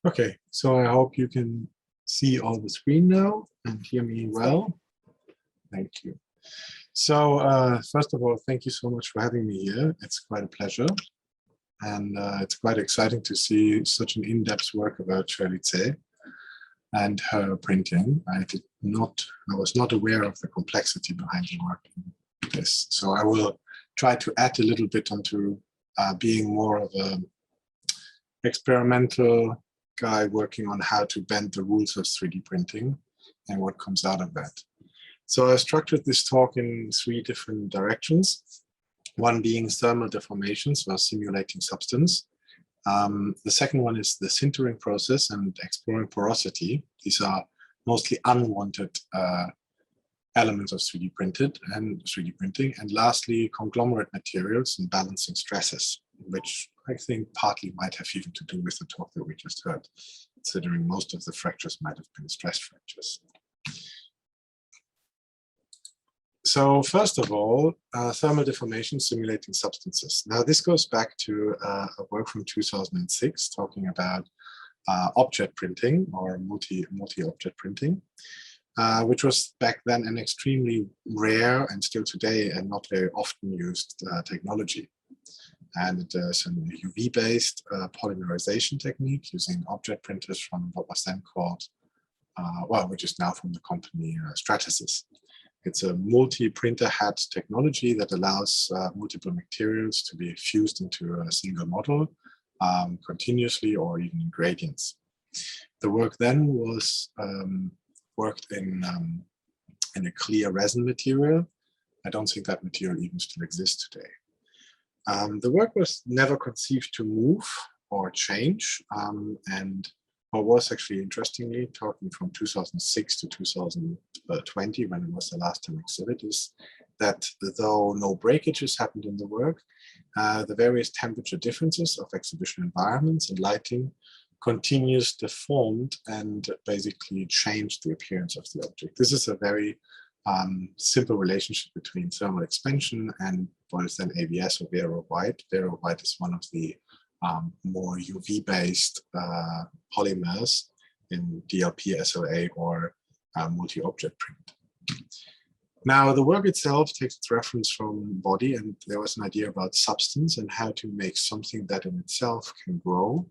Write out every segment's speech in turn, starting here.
Okay, so I hope you can see all the screen now and hear me well. Thank you. So first of all, thank you so much for having me here. It's quite a pleasure. And it's quite exciting to see such an in-depth work about Charlize and her printing. I was not aware of the complexity behind the work in this. So I will try to add a little bit onto being more of an experimental guy working on how to bend the rules of 3D printing and what comes out of that. So I structured this talk in 3 different directions. One being thermal deformations, or simulating substance. The second one is the sintering process and exploring porosity. These are mostly unwanted elements of 3D printing. And lastly, conglomerate materials and balancing stresses, which I think partly might have even to do with the talk that we just heard, considering most of the fractures might have been stress fractures. So first of all, thermal deformation simulating substances. Now this goes back to a work from 2006 talking about object printing or multi-object printing, which was back then an extremely rare and still today and not very often used technology. And it is a UV-based polymerization technique using object printers from what was then called, which is now from the company Stratasys. It's a multi-printer head technology that allows multiple materials to be fused into a single model continuously or even in gradients. The work then was worked in a clear resin material. I don't think that material even still exists today. The work was never conceived to move or change, and what was actually interestingly, talking from 2006 to 2020, when it was the last time exhibit, is that though no breakages happened in the work, the various temperature differences of exhibition environments and lighting continues deformed and basically changed the appearance of the object. This is a very simple relationship between thermal expansion and what is then ABS or Vero White. Vero White is one of the more UV-based polymers in DLP, SLA, or multi-object print. Now, the work itself takes its reference from body, and there was an idea about substance and how to make something that in itself can grow.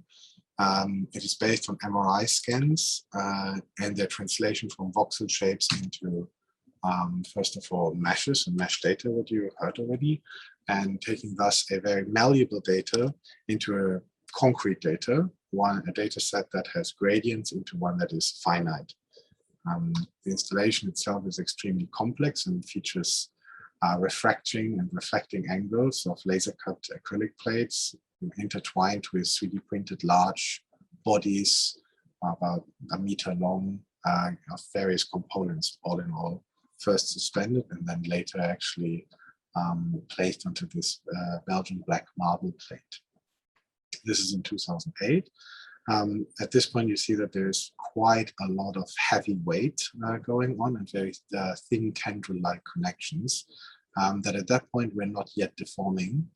It is based on MRI scans and their translation from voxel shapes into, first of all, meshes and mesh data, what you heard already, and taking thus a very malleable data into a concrete data, a data set that has gradients into one that is finite. The installation itself is extremely complex and features refracting and reflecting angles of laser-cut acrylic plates intertwined with 3D printed large bodies about 1 meter long of various components, all in all, first suspended and then later actually placed onto this Belgian black marble plate. This is in 2008. At this point, you see that there's quite a lot of heavy weight going on and very thin tendril-like connections that at that point were not yet deforming.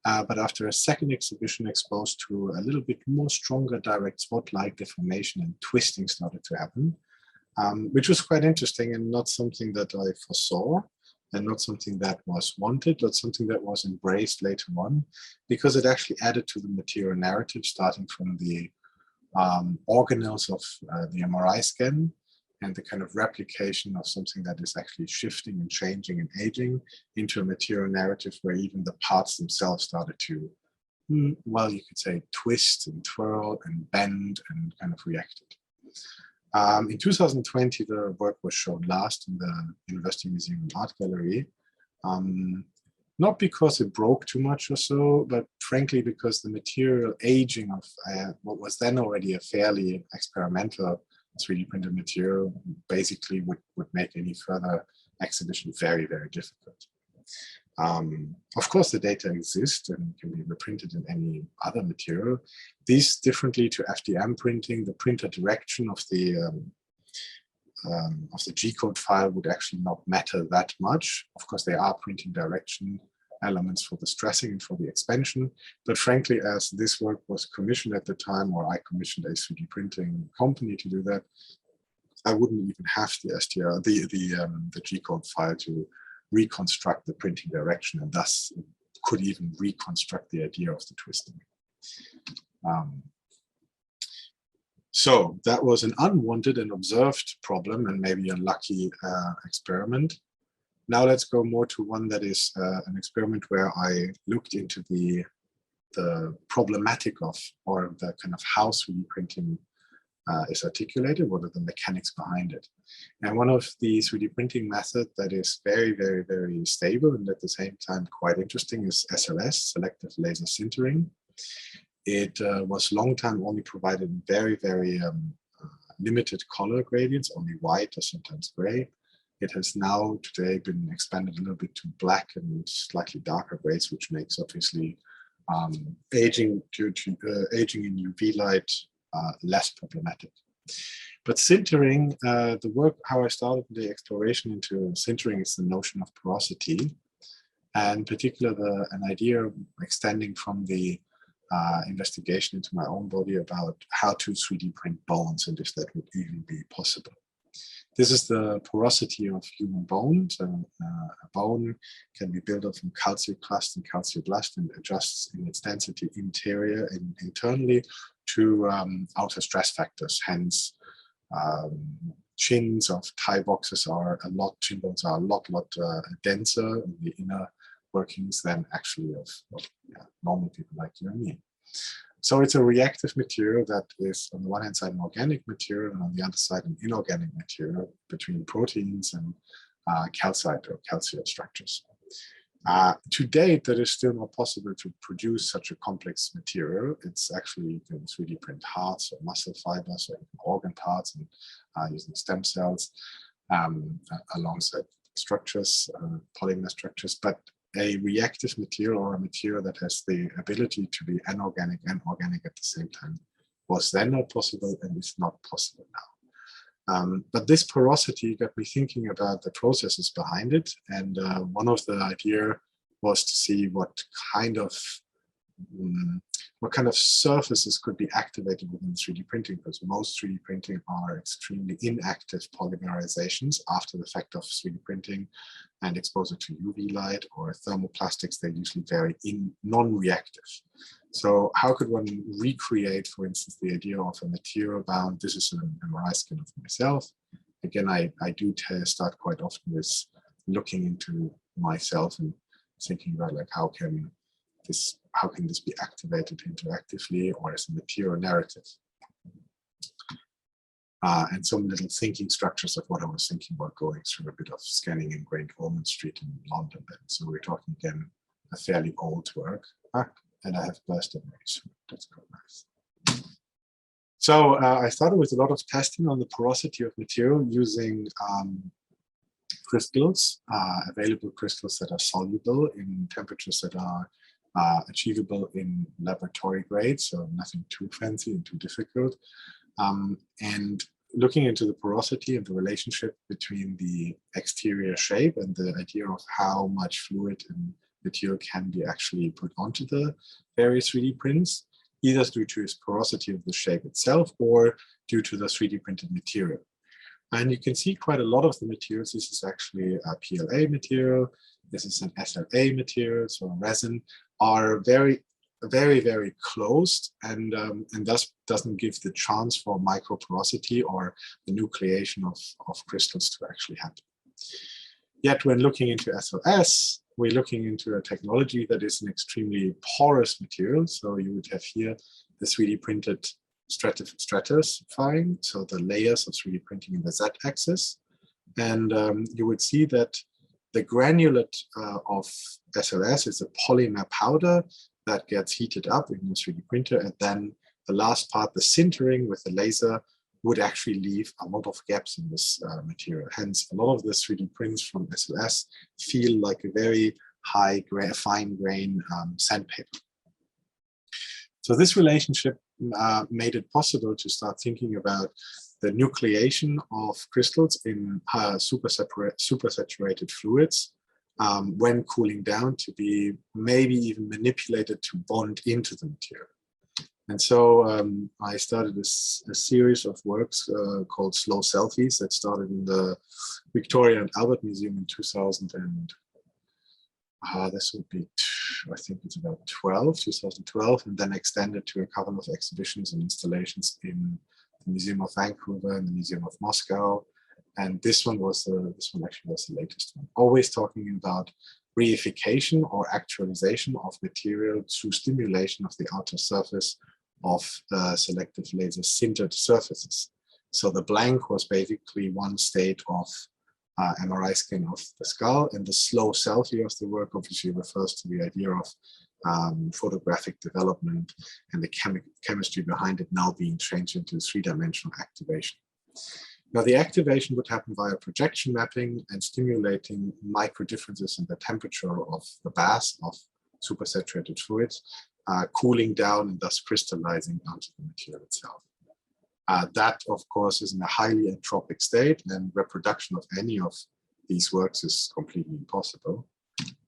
But after a second exhibition exposed to a little bit more stronger direct spot-like deformation and twisting started to happen, which was quite interesting and not something that I foresaw, and not something that was wanted, but something that was embraced later on, because it actually added to the material narrative, starting from the organelles of the MRI scan and the kind of replication of something that is actually shifting and changing and aging into a material narrative where even the parts themselves started to, well, you could say twist and twirl and bend and kind of reacted. In 2020, the work was shown last in the University Museum and Art Gallery, not because it broke too much or so, but frankly because the material aging of what was then already a fairly experimental 3D printed material basically would make any further exhibition very, very difficult. Of course, the data exist and can be reprinted in any other material. These, differently to FDM printing, the printer direction of the G-code file would actually not matter that much. Of course, they are printing direction elements for the stressing and for the expansion. But frankly, as this work was commissioned at the time, or I commissioned a 3D printing company to do that, I wouldn't even have the STL, the G-code file to reconstruct the printing direction, and thus could even reconstruct the idea of the twisting. So that was an unwanted and observed problem, and maybe a lucky experiment. Now let's go more to one that is an experiment where I looked into the problematic of, or the kind of how 3D printing is articulated, what are the mechanics behind it. And one of the 3D printing methods that is very, very, very stable and at the same time quite interesting is SLS, selective laser sintering. It was long time only provided in very, very limited color gradients, only white or sometimes gray. It has now today been expanded a little bit to black and slightly darker grays, which makes obviously aging in UV light less problematic. But sintering, the work, how I started the exploration into sintering is the notion of porosity, and in particular an idea extending from the investigation into my own body about how to 3D print bones and if that would even be possible. This is the porosity of human bones. A bone can be built up from calcioclast and calcioblast and adjusts in its density interior and internally to outer stress factors. Hence, chins of Thai boxes chin bones are a lot denser in the inner workings than actually of normal people like you and me. So it's a reactive material that is on the one hand side an organic material and on the other side an inorganic material between proteins and calcite or calcium structures. To date, that is still not possible to produce such a complex material. It's actually, you can 3D print hearts or muscle fibers or organ parts and using stem cells alongside structures, polymer structures. But a reactive material or a material that has the ability to be anorganic and organic at the same time was then not possible and is not possible now. But this porosity got me thinking about the processes behind it. And one of the ideas was to see what kind of surfaces could be activated within 3D printing, because most 3D printing are extremely inactive polymerizations after the fact of 3D printing and exposure to UV light or thermoplastics. They're usually very non-reactive. So how could one recreate, for instance, the idea of a material bound? This is an MRI scan of myself. Again, I do start quite often with looking into myself and thinking about like how can this be activated interactively or as a material narrative? And some little thinking structures of what I was thinking about going through a bit of scanning in Great Ormond Street in London then. So we're talking again a fairly old work. And I have birthday very soon. That's quite nice. So I started with a lot of testing on the porosity of material using crystals, available crystals that are soluble in temperatures that are achievable in laboratory grade, so nothing too fancy and too difficult. And looking into the porosity and the relationship between the exterior shape and the idea of how much fluid and material can be actually put onto the various 3D prints, either due to its porosity of the shape itself or due to the 3D printed material. And you can see quite a lot of the materials. This is actually a PLA material. This is an SLA material, so resin, are very, very, very closed and thus doesn't give the chance for microporosity or the nucleation of crystals to actually happen. Yet when looking into SLS, we're looking into a technology that is an extremely porous material. So you would have here the 3D printed stratifying, so the layers of 3D printing in the Z-axis. And you would see that the granulate of SLS is a polymer powder that gets heated up in the 3D printer. And then the last part, the sintering with the laser, would actually leave a lot of gaps in this material. Hence, a lot of the 3D prints from SLS feel like a very high, fine grain sandpaper. So this relationship made it possible to start thinking about the nucleation of crystals in supersaturated fluids when cooling down to be maybe even manipulated to bond into the material. And so I started a series of works called Slow Selfies that started in the Victoria and Albert Museum in 2000 and this would be, I think it's about 2012, and then extended to a couple of exhibitions and installations in the Museum of Vancouver and the Museum of Moscow. And this one actually was the latest one. Always talking about reification or actualization of material through stimulation of the outer surface of selective laser sintered surfaces. So the blank was basically one state of MRI scan of the skull, and the slow selfie of the work obviously refers to the idea of photographic development and the chemistry behind it now being changed into three-dimensional activation. Now, the activation would happen via projection mapping and stimulating micro differences in the temperature of the bath of supersaturated fluids, cooling down and thus crystallizing onto the material itself. That, of course, is in a highly entropic state, and reproduction of any of these works is completely impossible.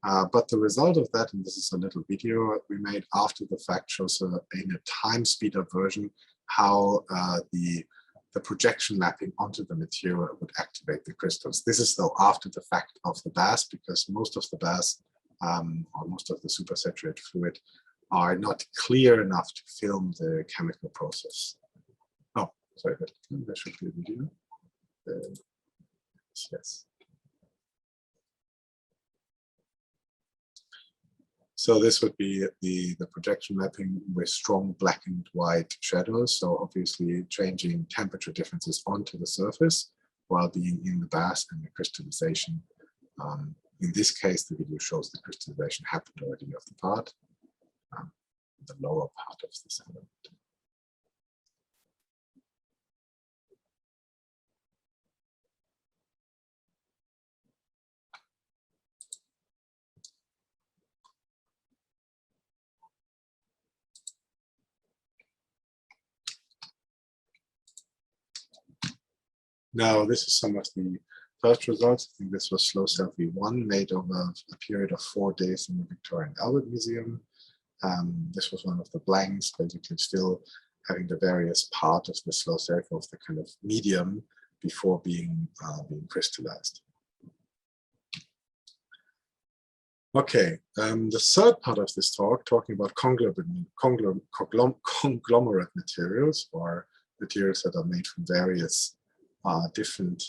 But the result of that, and this is a little video we made after the fact, shows in a time speed up version how the projection mapping onto the material would activate the crystals. This is though after the fact of the bath, because most of the bath or most of the supersaturated fluid are not clear enough to film the chemical process. Oh, sorry, there should be a video. Yes. So this would be the projection mapping with strong black and white shadows. So obviously changing temperature differences onto the surface while being in the bath, and the crystallization. In this case, the video shows the crystallization happened already of the part, the lower part of this element. Now, this is some of the first results. I think this was Slow Selfie 1, made over a period of 4 days in the Victoria and Albert Museum. This was one of the blanks, basically still having the various parts of the slow selfie of the kind of medium before being crystallized. Okay, the third part of this talk, talking about conglomerate materials, or materials that are made from various different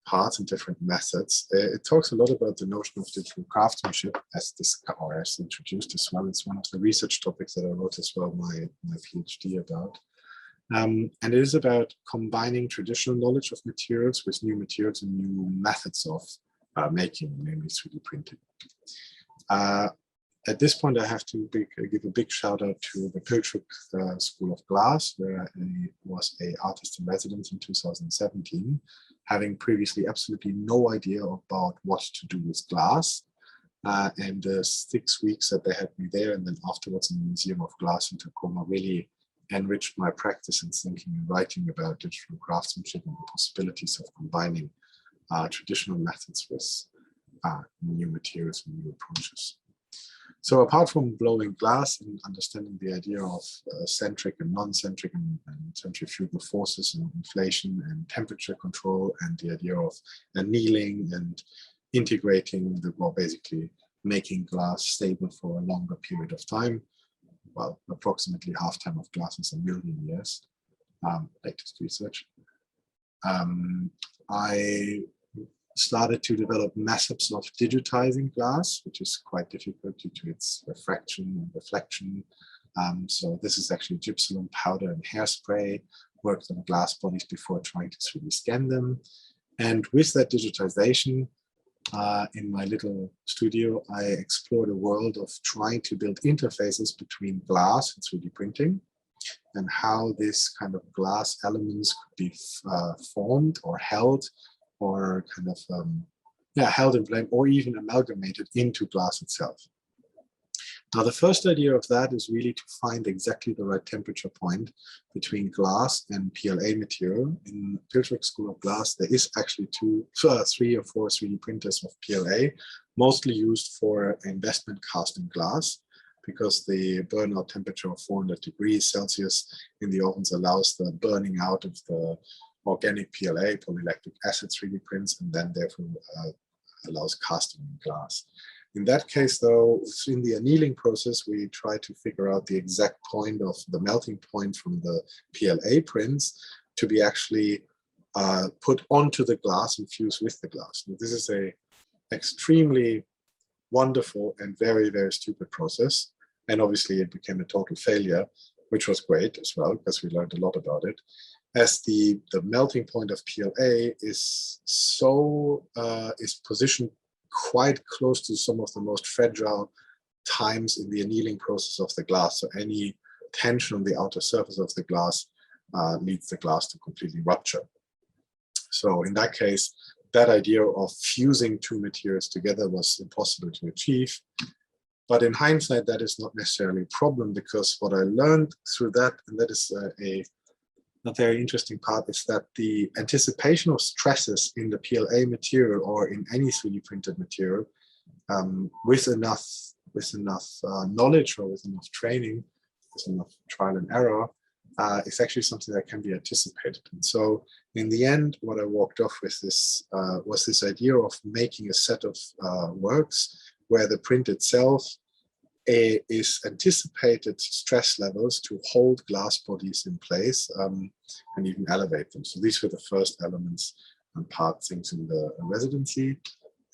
parts and different methods. It talks a lot about the notion of digital craftsmanship as introduced as well. It's one of the research topics that I wrote as well my PhD about. And it is about combining traditional knowledge of materials with new materials and new methods of making, namely 3D printing. At this point, I have to give a big shout out to the Pilchuck School of Glass, where I was an artist in residence in 2017, having previously absolutely no idea about what to do with glass. And the 6 weeks that they had me there, and then afterwards in the Museum of Glass in Tacoma, really enriched my practice in thinking and writing about digital craftsmanship and the possibilities of combining traditional methods with new materials and new approaches. So apart from blowing glass and understanding the idea of centric and non-centric and centrifugal forces and inflation and temperature control, and the idea of annealing and integrating, or basically making glass stable for a longer period of time, well, approximately half-time of glass is 1 million years, latest research. I started to develop methods of digitizing glass, which is quite difficult due to its refraction and reflection. So this is actually gypsum powder and hairspray, worked on glass bodies before trying to 3D scan them. And with that digitization, in my little studio, I explored a world of trying to build interfaces between glass and 3D printing, and how this kind of glass elements could be formed or held, or kind of held in flame, or even amalgamated into glass itself. Now, the first idea of that is really to find exactly the right temperature point between glass and PLA material. In Pilchuck School of Glass, there is actually 3 or 4 3D printers of PLA, mostly used for investment casting glass, because the burnout temperature of 400 degrees Celsius in the ovens allows the burning out of the organic PLA, polylactic acid 3D prints, and then therefore allows casting in glass. In that case, though, in the annealing process, we try to figure out the exact point of the melting point from the PLA prints to be actually put onto the glass and fuse with the glass. Now, this is a extremely wonderful and very, very stupid process. And obviously it became a total failure, which was great as well, because we learned a lot about it. As the melting point of PLA is positioned quite close to some of the most fragile times in the annealing process of the glass. So any tension on the outer surface of the glass leads the glass to completely rupture. So in that case, that idea of fusing two materials together was impossible to achieve. But in hindsight, that is not necessarily a problem, because what I learned through that, and that is a very interesting part, is that the anticipation of stresses in the PLA material or in any 3D printed material with enough knowledge or with enough training, with enough trial and error, is actually something that can be anticipated. And so in the end, what I walked off with this was this idea of making a set of works where the print itself is anticipated stress levels to hold glass bodies in place and even elevate them. So these were the first elements and part things in the residency,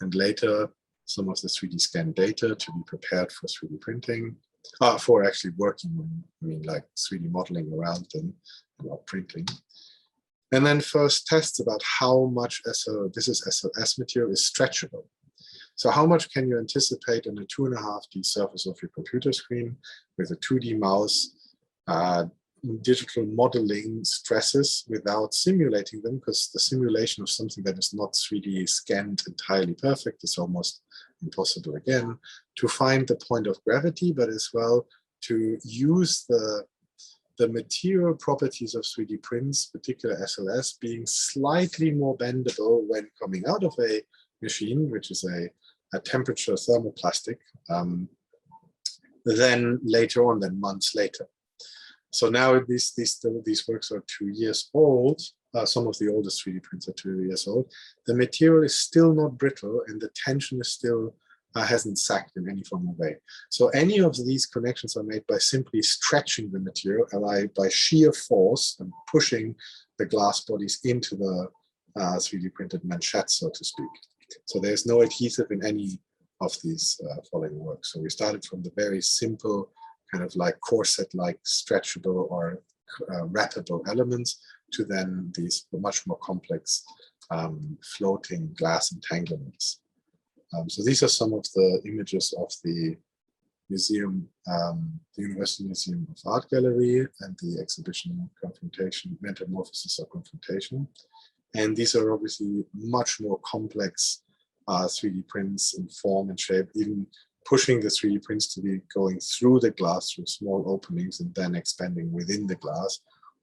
and later some of the 3D scan data to be prepared for 3D printing, for actually working, I mean like 3D modeling around them, not printing. And then first tests about how much this SLS material is stretchable. So how much can you anticipate on a 2.5D surface of your computer screen with a 2D mouse, digital modeling stresses without simulating them, because the simulation of something that is not 3D scanned entirely perfect is almost impossible again, to find the point of gravity, but as well to use the material properties of 3D prints, particular SLS, being slightly more bendable when coming out of a machine, which is a temperature thermoplastic, then later on, then months later. So now these works are 2 years old. Some of the oldest 3D prints are 2 years old. The material is still not brittle, and the tension is still hasn't sagged in any form of way. So any of these connections are made by simply stretching the material, by sheer force and pushing the glass bodies into the 3D printed manchettes, so to speak. So there's no adhesive in any of these following works. So we started from the very simple kind of like corset-like stretchable or wrappable elements to then these much more complex floating glass entanglements. So these are some of the images of the museum, the University Museum of Art Gallery, and the exhibition Confrontation, Metamorphosis or Confrontation. And these are obviously much more complex 3D prints in form and shape, even pushing the 3D prints to be going through the glass through small openings and then expanding within the glass,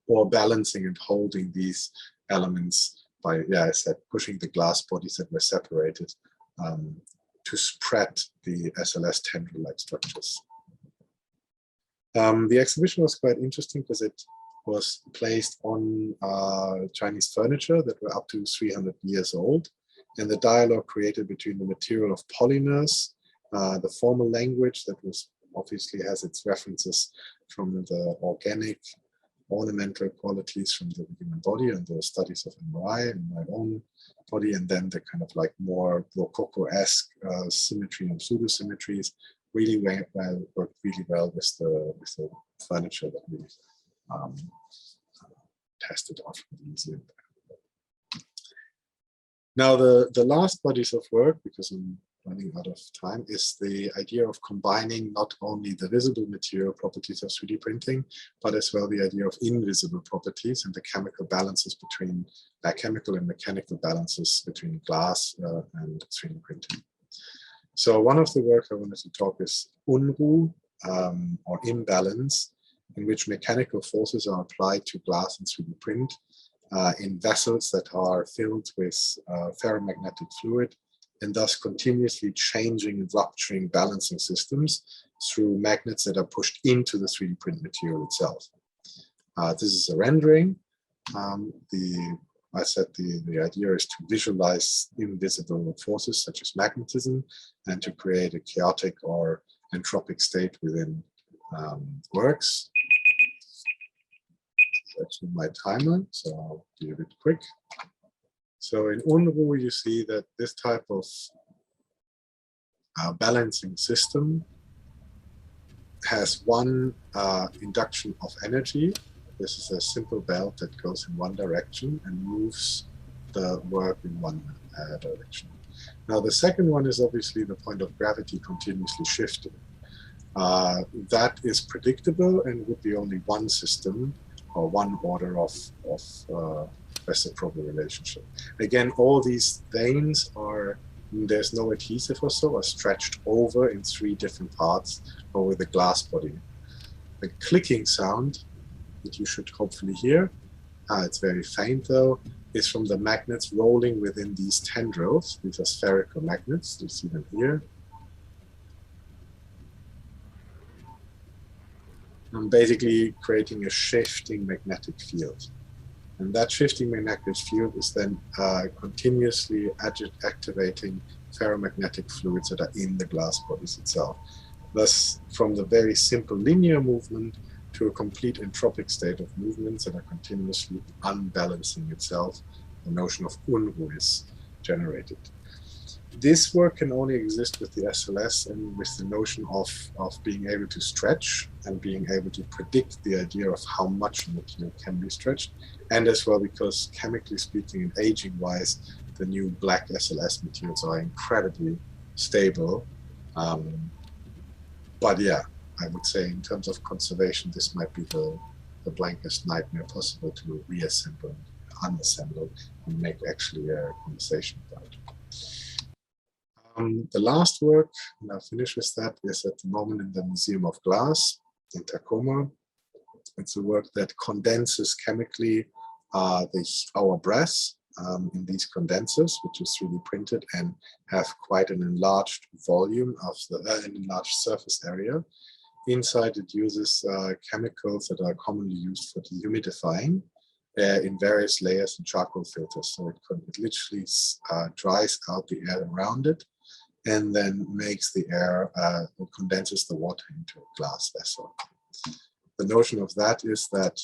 or balancing and holding these elements by, yeah, I said, pushing the glass bodies that were separated to spread the SLS tendril-like structures. The exhibition was quite interesting because it was placed on Chinese furniture that were up to 300 years old, and the dialogue created between the material of polymers, the formal language that was obviously has its references from the organic ornamental qualities from the human body and the studies of MRI and my own body, and then the kind of like more Rococo-esque symmetry and pseudo-symmetries really worked really well with the furniture that we tested out from the museum. Now the last bodies of work, because I'm running out of time, is the idea of combining not only the visible material properties of 3D printing, but as well the idea of invisible properties and the chemical balances between chemical and mechanical balances between glass and 3D printing. So one of the work I wanted to talk is Unruh, or imbalance, in which mechanical forces are applied to glass and 3D print in vessels that are filled with ferromagnetic fluid and thus continuously changing and rupturing balancing systems through magnets that are pushed into the 3D print material itself. This is a rendering. I said the idea is to visualize invisible forces such as magnetism and to create a chaotic or entropic state within works. Actually my timer, so I'll be a bit quick. So in Unruh, you see that this type of balancing system has one induction of energy. This is a simple belt that goes in one direction and moves the work in one direction. Now the second one is obviously the point of gravity continuously shifting. That is predictable and would be only one system or one order of reciprocal relationship. Again, all these veins are, there's no adhesive or so, are stretched over in 3 different parts over the glass body. The clicking sound that you should hopefully hear, it's very faint though, is from the magnets rolling within these tendrils. These are spherical magnets, you see them here. And basically creating a shifting magnetic field. And that shifting magnetic field is then continuously activating ferromagnetic fluids that are in the glass bodies itself. Thus, from the very simple linear movement to a complete entropic state of movements that are continuously unbalancing itself, the notion of Unruh is generated. This work can only exist with the SLS and with the notion of being able to stretch and being able to predict the idea of how much material can be stretched, and as well because chemically speaking and aging wise, the new black SLS materials are incredibly stable. But yeah, I would say in terms of conservation, this might be the blankest nightmare possible to reassemble, unassemble, and make actually a conversation about. The last work, and I'll finish with that, is at the moment in the Museum of Glass in Tacoma. It's a work that condenses chemically our breath in these condensers, which is 3D printed and have quite an enlarged volume of an enlarged surface area. Inside it uses chemicals that are commonly used for dehumidifying in various layers and charcoal filters. So it literally dries out the air around it and then makes the air, condenses the water into a glass vessel. The notion of that is that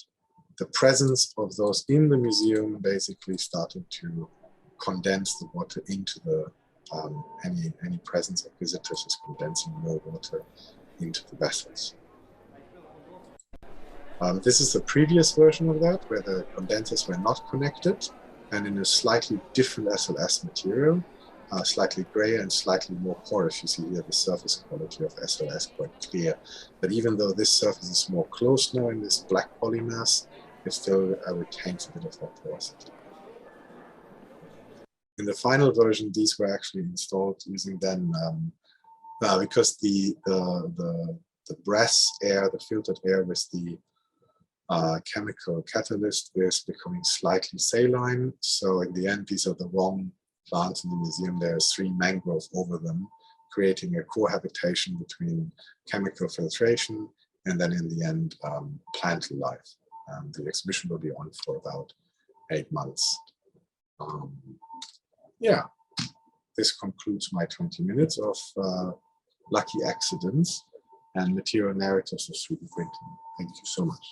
the presence of those in the museum basically started to condense the water into the, any presence of visitors is condensing more water into the vessels. This is the previous version of that, where the condensers were not connected and in a slightly different SLS material, slightly grayer and slightly more porous. You see here the surface quality of SLS quite clear. But even though this surface is more closed now in this black polymass, it still retains a bit of that porosity. In the final version, these were actually installed using then, because the brass air, the filtered air with the chemical catalyst is becoming slightly saline. So in the end, these are the wrong plants in the museum. There's 3 mangrove over them, creating a cohabitation between chemical filtration and then in the end, plant life. The exhibition will be on for about 8 months. Yeah, this concludes my 20 minutes of lucky accidents and material narratives of 3D printing. Thank you so much.